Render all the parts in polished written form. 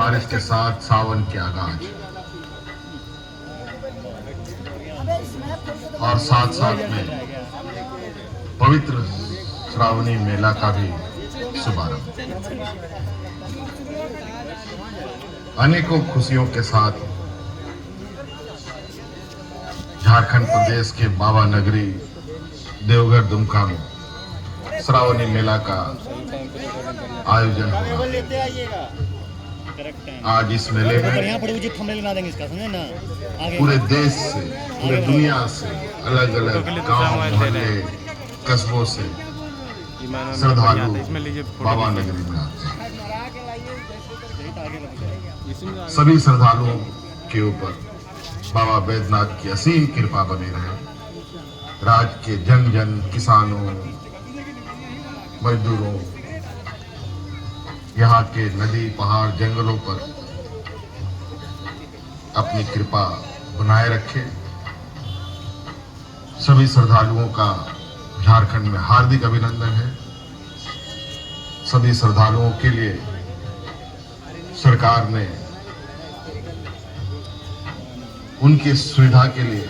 बारिश के साथ सावन के आगाज और साथ साथ में पवित्र श्रावणी मेला का भी शुभारंभ। अनेकों खुशियों के साथ झारखंड प्रदेश के बाबा नगरी देवघर दुमका में श्रावणी मेला का आयोजन हुआ। आज इस मेले में पूरे देश से, पूरे दुनिया से, अलग अलग गांव, मोहल्ले, कस्बों से श्रद्धालु बाबा नगरी में आते हैं। सभी श्रद्धालुओं के ऊपर बाबा बैद्यनाथ की असीम कृपा बनी रहे। राज्य के जन जन, किसानों, मजदूरों, यहाँ के नदी, पहाड़, जंगलों पर अपनी कृपा बनाए रखे। सभी श्रद्धालुओं का झारखंड में हार्दिक अभिनंदन है। सभी श्रद्धालुओं के लिए सरकार ने उनकी सुविधा के लिए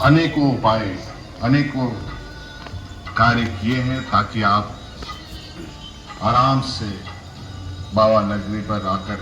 अनेकों उपाय, अनेकों कार्य किए हैं ताकि आप आराम से बाबा नगरी पर आकर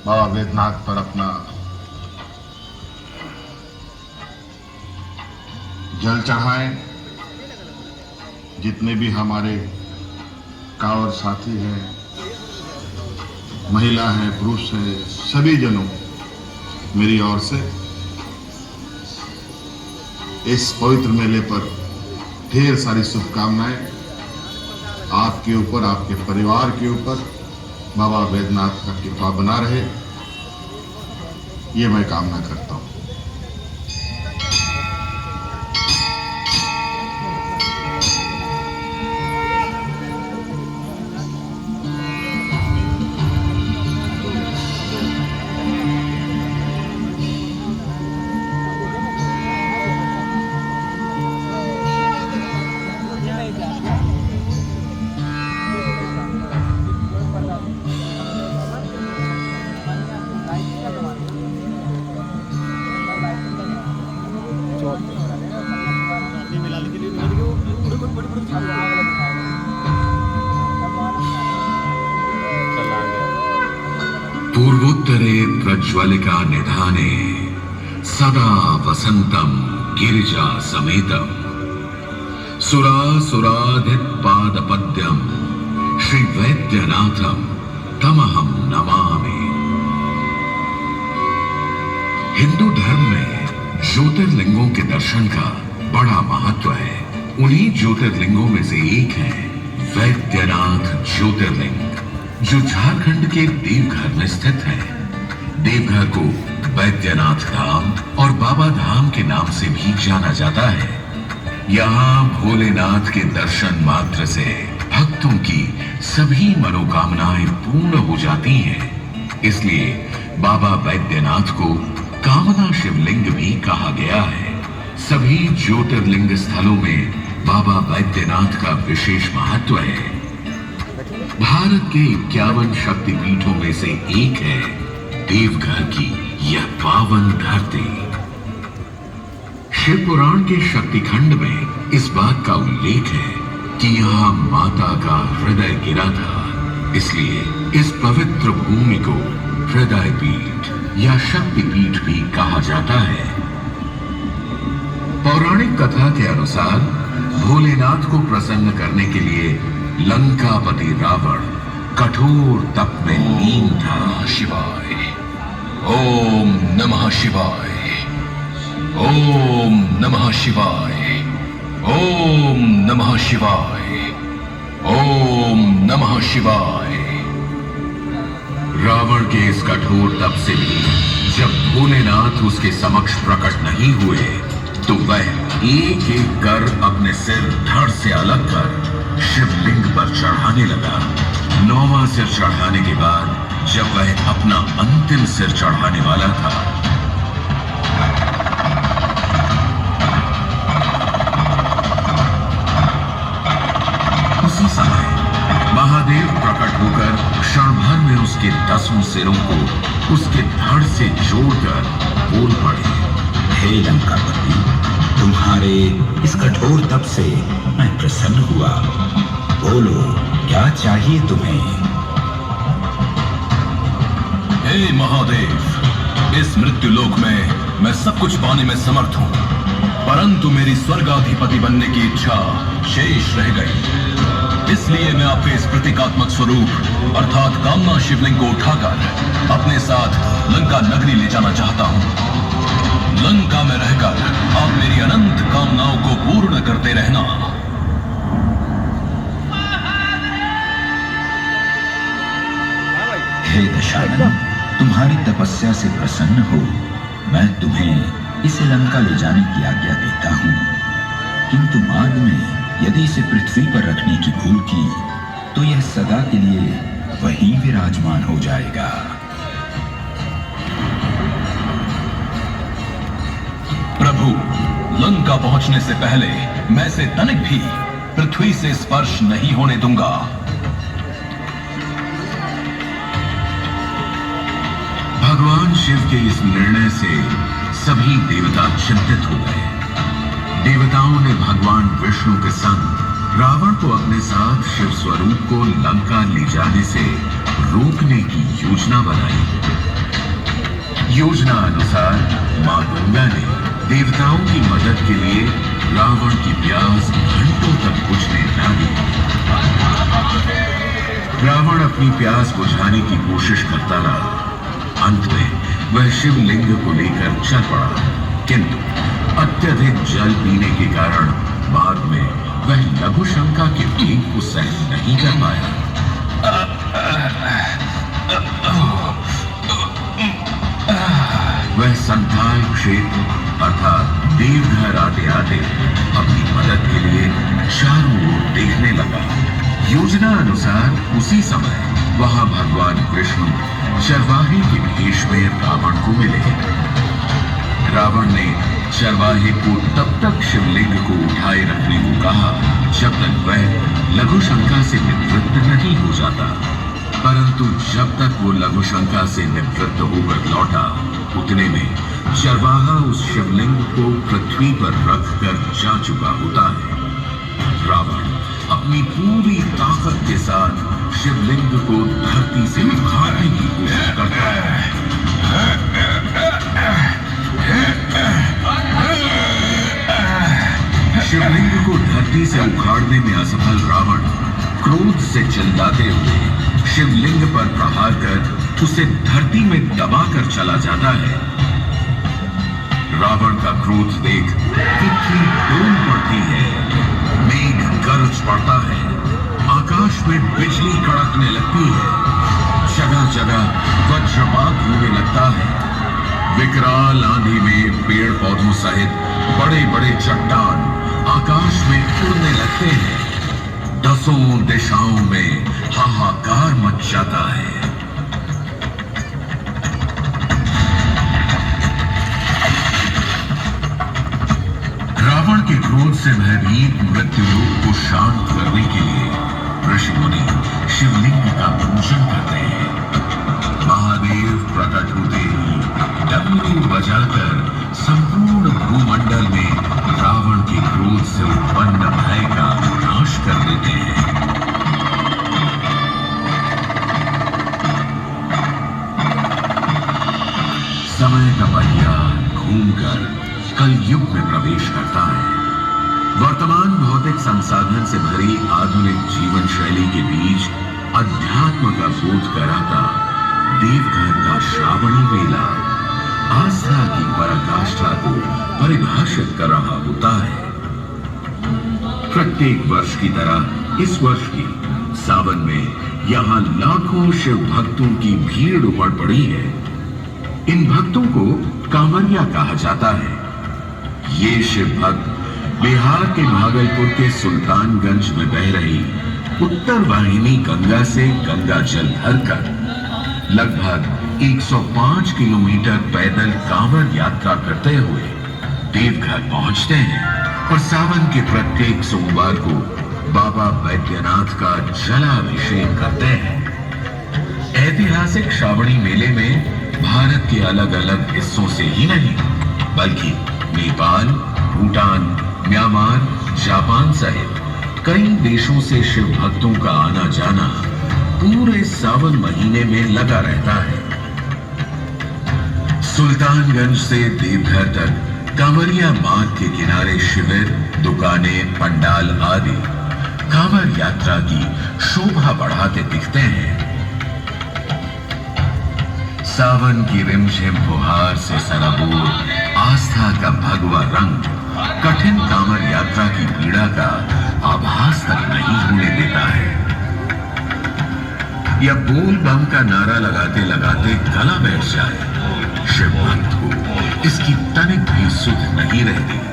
बाबा बैद्यनाथ पर अपना जल चढ़ाएं। जितने भी हमारे कांवड़ साथी हैं, महिला हैं, पुरुष हैं, सभी जनों मेरी ओर से इस पवित्र मेले पर ढेर सारी शुभकामनाएं आपके ऊपर, आपके परिवार के ऊपर बाबा बैद्यनाथ का कृपा बना रहे, ये मैं कामना करता हूं। पूर्वोत्तरे प्रज्वलिका निधाने सदा वसंतम गिरिजा समेतम सुरासुराधित पादपद्यम श्री वैद्यनाथम तमहम नमामि। हिंदू धर्म में ज्योतिर्लिंगों के दर्शन का बड़ा महत्व है। उन्हीं ज्योतिर्लिंगों में से एक है वैद्यनाथ ज्योतिर्लिंग, जो झारखंड के देवघर में स्थित है। देवघर को वैद्यनाथ धाम और बाबा धाम के नाम से भी जाना जाता है। यहाँ भोलेनाथ के दर्शन मात्र से भक्तों की सभी मनोकामनाएं पूर्ण हो जाती हैं। इसलिए बाबा वैद्यनाथ को कामना शिवलिंग भी कहा गया है। सभी ज्योतिर्लिंग स्थलों में बाबा वैद्यनाथ का विशेष महत्व है। भारत के 51 शक्तिपीठों में से एक है देवघर की यह पावन धरती। शिव पुराण के शक्तिखंड में इस बात का उल्लेख है कि यहाँ माता का हृदय गिरा था। इसलिए इस पवित्र भूमि को हृदय पीठ या शक्तिपीठ भी कहा जाता है। पौराणिक कथा के अनुसार भोलेनाथ को प्रसन्न करने के लिए लंकापति रावण कठोर तप में लीन था। शिवाय ओम नमः शिवाय, ओम नमः शिवाय, ओम नमः शिवाय, ओम नमः शिवाय। रावण के इस कठोर तप से भी जब भोलेनाथ उसके समक्ष प्रकट नहीं हुए तो वह एक एक कर अपने सिर धड़ से अलग कर शिवलिंग पर चढ़ाने लगा। 9वां सिर चढ़ाने के बाद जब वह अपना अंतिम सिर चढ़ाने वाला था, उसी समय महादेव प्रकट होकर क्षण भर में उसके के 10 सिरों को उसके धड़ से जोड़कर बोल पड़े, हे लंकापति, तुम्हारे इस कठोर तप से मैं प्रसन्न हुआ। बोलो, क्या चाहिए तुम्हें? हे महादेव, इस मृत्यु लोक में मैं सब कुछ पाने में समर्थ हूँ, परंतु मेरी स्वर्गाधिपति बनने की इच्छा शेष रह गई। इसलिए मैं आपके इस प्रतीकात्मक स्वरूप अर्थात कामना शिवलिंग को उठाकर अपने साथ लंका नगरी ले जाना चाहता हूँ। लंका में रहकर आप मेरी अनंत कामनाओं को पूर्ण करते रहना। हे दशानन, तुम्हारी तपस्या से प्रसन्न हो मैं तुम्हें इसे लंका ले जाने की आज्ञा देता हूँ, किंतु मार्ग में यदि इसे पृथ्वी पर रखने की भूल की तो यह सदा के लिए वहीं विराजमान हो जाएगा। प्रभु, लंका पहुंचने से पहले मैं इसे तनिक भी पृथ्वी से स्पर्श नहीं होने दूंगा। भगवान शिव के इस निर्णय से सभी देवता चिंतित हो गए। देवताओं ने भगवान विष्णु के संग रावण को अपने साथ शिव स्वरूप को लंका ले जाने से रोकने की योजना बनाई। योजना अनुसार मां गंगा ने देवताओं की मदद के लिए रावण की प्यास घंटों तक बुझने न दी। रावण अपनी प्यास बुझाने की कोशिश करता रहा। अंत में वह शिवलिंग को लेकर चल पड़ा, किंतु अत्यधिक जल पीने के कारण बाद में वह लघु शंका के वेग को सहन नहीं कर पाया। वह संथाल क्षेत्र अर्थात देवघर आते आते अपनी मदद के लिए चारों ओर देखने लगा। योजना अनुसार उसी समय वहां भगवान विष्णु चरवाहे के भेष में रावण को मिले। रावण ने चरवाहे को तब तक शिवलिंग को उठाए रखने को कहा जब तक वह लघु शंका से निवृत्त नहीं हो जाता, परंतु जब तक वो लघु शंका से निवृत्त होकर लौटा उतने में चरवाहा उस शिवलिंग को पृथ्वी पर रखकर जा चुका होता है। रावण अपनी पूरी ताकत के साथ शिवलिंग को धरती से उखाड़ने की कोशिश करता है। शिवलिंग को धरती से उखाड़ने में असफल रावण क्रोध से चिल्लाते हुए शिवलिंग पर प्रहार कर उसे धरती में दबाकर चला जाता है। रावण का क्रोध देख पृथ्वी डोल पड़ती है, मेघ गरज पड़ता है, आकाश में बिजली कड़कने लगती है, जगह जगह वज्रपात होने लगता है। विकराल आंधी में पेड़ पौधों सहित बड़े बड़े चट्टान आकाश में उड़ने लगते हैं। 10 दिशाओं में हाहाकार मच जाता है। रावण के क्रोध से भयभीत मृत्युलोक को शांत करने के लिए ऋषि मुनि शिवलिंग का पूजन करते हैं। महादेव प्रकट होते ही डमरू बजाकर संपूर्ण भूमंडल में रावण के क्रोध से उत्पन्न भय का नाश कर देते हैं। समय का पहिया घूमकर कलयुग में प्रवेश करता है। वर्तमान भौतिक संसाधन से भरी आधुनिक जीवन शैली के बीच अध्यात्म का बोध कराता देवघर का श्रावणी मेला आस्था की पराकाष्ठा को परिभाषित कर रहा होता है। प्रत्येक वर्ष की तरह इस वर्ष भी सावन में यहाँ लाखों शिव भक्तों की भीड़ उमड़ पड़ी है। इन भक्तों को कांवरिया कहा जाता है। ये शिव भक्त बिहार के भागलपुर के सुल्तानगंज में बह रही उत्तर वाहिनी गंगा से गंगा जल भरकर लगभग 105 किलोमीटर पैदल कांवड़ यात्रा करते हुए देवघर पहुंचते हैं और सावन के प्रत्येक सोमवार को बाबा बैद्यनाथ का जलाभिषेक करते हैं। ऐतिहासिक श्रावणी मेले में भारत के अलग अलग हिस्सों से ही नहीं बल्कि नेपाल, भूटान, म्यांमार, जापान सहित कई देशों से शिव भक्तों का आना जाना पूरे सावन महीने में लगा रहता है। सुल्तानगंज से देवघर तक कांवरिया मार्ग के किनारे शिविर, दुकानें, पंडाल आदि कांवर यात्रा की शोभा बढ़ाते दिखते हैं। सावन की रिमझिम फुहार से सराबोर आस्था का भगवा रंग कठिन कांवर यात्रा की पीड़ा का आभास तक नहीं होने देता है। या बोल बम का नारा लगाते लगाते गला बैठ जाए, शिव भक्त को इसकी तनिक भी सुध नहीं रहती।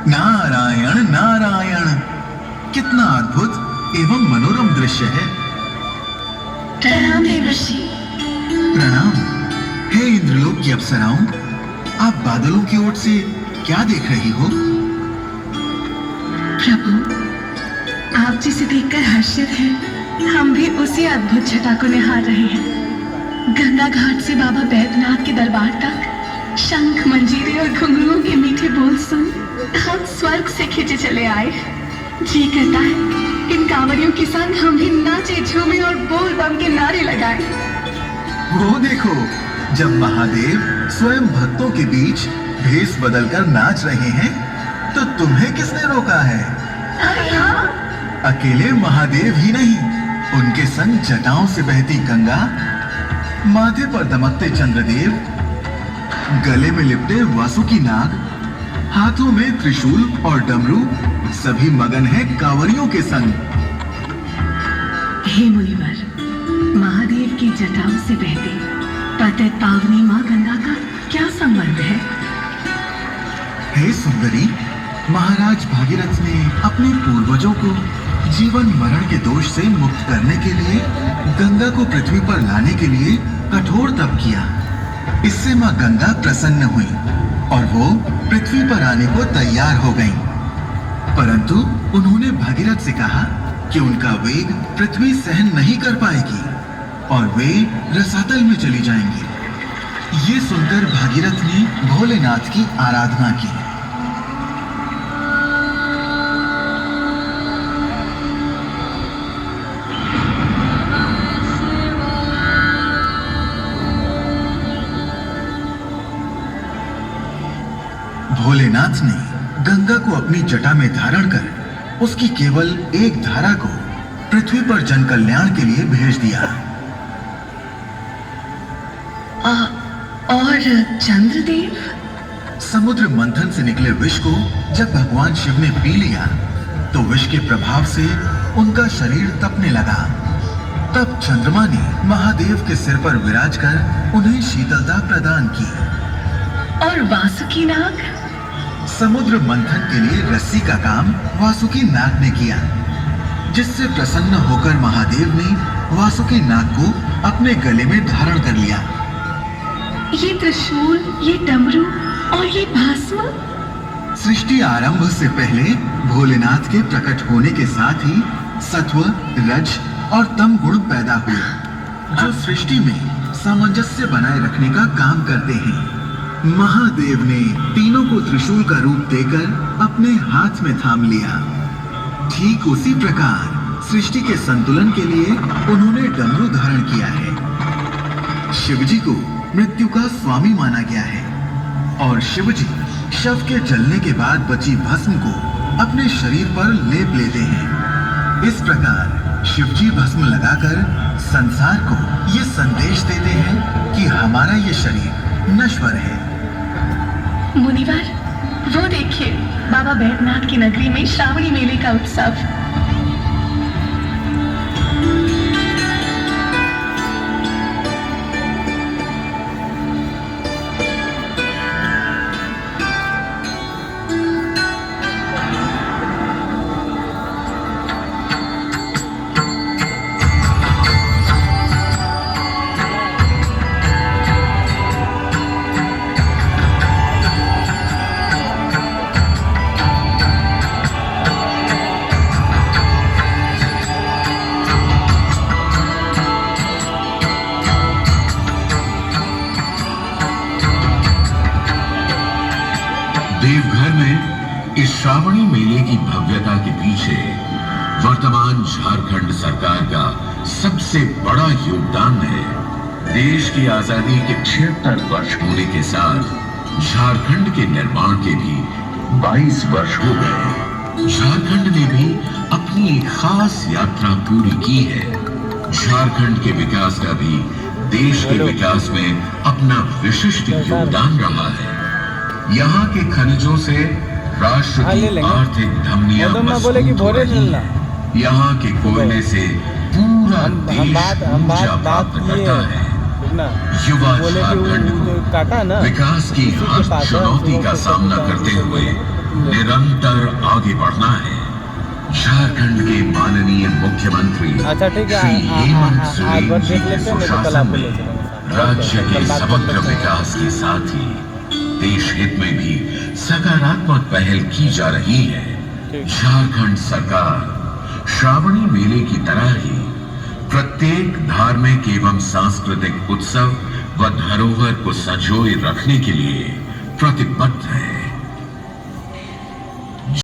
नारायण नारायण, कितना अद्भुत एवं मनोरम दृश्य है। प्रणाम देवर्षि। प्रणाम। हे इंद्रलोक की अप्सराओं, आप बादलों की ओर से क्या देख रही हो? प्रभु, आप जिसे देखकर हर्षित हैं, हम भी उसी अद्भुत छटा को निहार रहे हैं। गंगा घाट से बाबा बैद्यनाथ के दरबार तक शंख, मंजीरे और घुंघरुओं के मीठे बोल सुन हम स्वर्ग से खींचे चले आए। जी करता है इन कांवरियों के संग हम भी नाचे, झूमे और बोल बम के नारे लगाए। वो देखो, जब महादेव स्वयं भक्तों के बीच भेष बदलकर नाच रहे हैं, तो तुम्हें किसने रोका है? अरे हाँ, अकेले महादेव ही नहीं, उनके संग जटाओं से बहती गंगा, माथे पर दमकते चंद्रदेव, गले में लिपटे वासुकी नाग, हाथों में त्रिशूल और डमरू, सभी मगन हैं कांवरियों के संग। हे मुनिवर, महादेव की जटाओं से बहते पतित पावनी माँ गंगा का क्या संबंध है? हे सुंदरी, महाराज भागीरथ ने अपने पूर्वजों को जीवन मरण के दोष से मुक्त करने के लिए गंगा को पृथ्वी पर लाने के लिए कठोर तप किया। इससे माँ गंगा प्रसन्न हुई और वो पृथ्वी पर आने को तैयार हो गईं। परंतु उन्होंने भागीरथ से कहा कि उनका वेग पृथ्वी सहन नहीं कर पाएगी और वे रसातल में चली जाएंगी। ये सुनकर भागीरथ ने भोलेनाथ की आराधना की। भोलेनाथ ने गंगा को अपनी जटा में धारण कर उसकी केवल एक धारा को पृथ्वी पर जन कल्याण के लिए भेज दिया। और चंद्रदेव? समुद्र मंथन से निकले विष को जब भगवान शिव ने पी लिया, तो विष के प्रभाव से उनका शरीर तपने लगा। तब चंद्रमा ने महादेव के सिर पर विराज कर उन्हें शीतलता प्रदान की। और वासुकी नाग? समुद्र मंथन के लिए रस्सी का काम वासुकी नाग ने किया, जिससे प्रसन्न होकर महादेव ने वासुकी नाग को अपने गले में धारण कर लिया। ये त्रिशूल, ये डमरू और ये भस्म? सृष्टि आरंभ से पहले भोलेनाथ के प्रकट होने के साथ ही सत्व, रज और तम गुण पैदा हुए, जो सृष्टि में सामंजस्य बनाए रखने का काम करते हैं। महादेव ने तीनों को त्रिशूल का रूप देकर अपने हाथ में थाम लिया। ठीक उसी प्रकार सृष्टि के संतुलन के लिए उन्होंने डमरू धारण किया है। शिवजी को मृत्यु का स्वामी माना गया है और शिवजी शव के जलने के बाद बची भस्म को अपने शरीर पर लेप लेते हैं। इस प्रकार शिवजी भस्म लगाकर संसार को ये संदेश देते हैं कि हमारा ये शरीर नश्वर है, मुनिवर, वो देखिए बाबा बैद्यनाथ की नगरी में श्रावणी मेले का उत्सव। देवघर में इस श्रावणी मेले की भव्यता के पीछे वर्तमान झारखंड सरकार का सबसे बड़ा योगदान है। देश की आजादी के 76 वर्ष होने के साथ झारखंड के निर्माण के भी 22 वर्ष हो गए। झारखंड ने भी अपनी एक खास यात्रा पूरी की है। झारखंड के विकास का भी देश के विकास में अपना विशिष्ट योगदान रहा है। यहाँ के खनिजों से राष्ट्र की आर्थिक धमनियां मजबूत हो रही हैं। यहाँ के कोयले से पूरा देश ऊर्जा प्राप्त करता है। युवा झारखंड को विकास की हर चुनौती का सामना करते हुए निरंतर आगे बढ़ना है। झारखंड के माननीय मुख्यमंत्री श्री हेमंत सोरेन जी के सुशासन में राज्य के समग्र विकास के साथ ही देश हित में भी सकारात्मक पहल की जा रही है। झारखंड सरकार श्रावणी मेले की तरह ही प्रत्येक धार्मिक एवं सांस्कृतिक उत्सव व धरोहर को संजोए रखने के लिए प्रतिबद्ध है।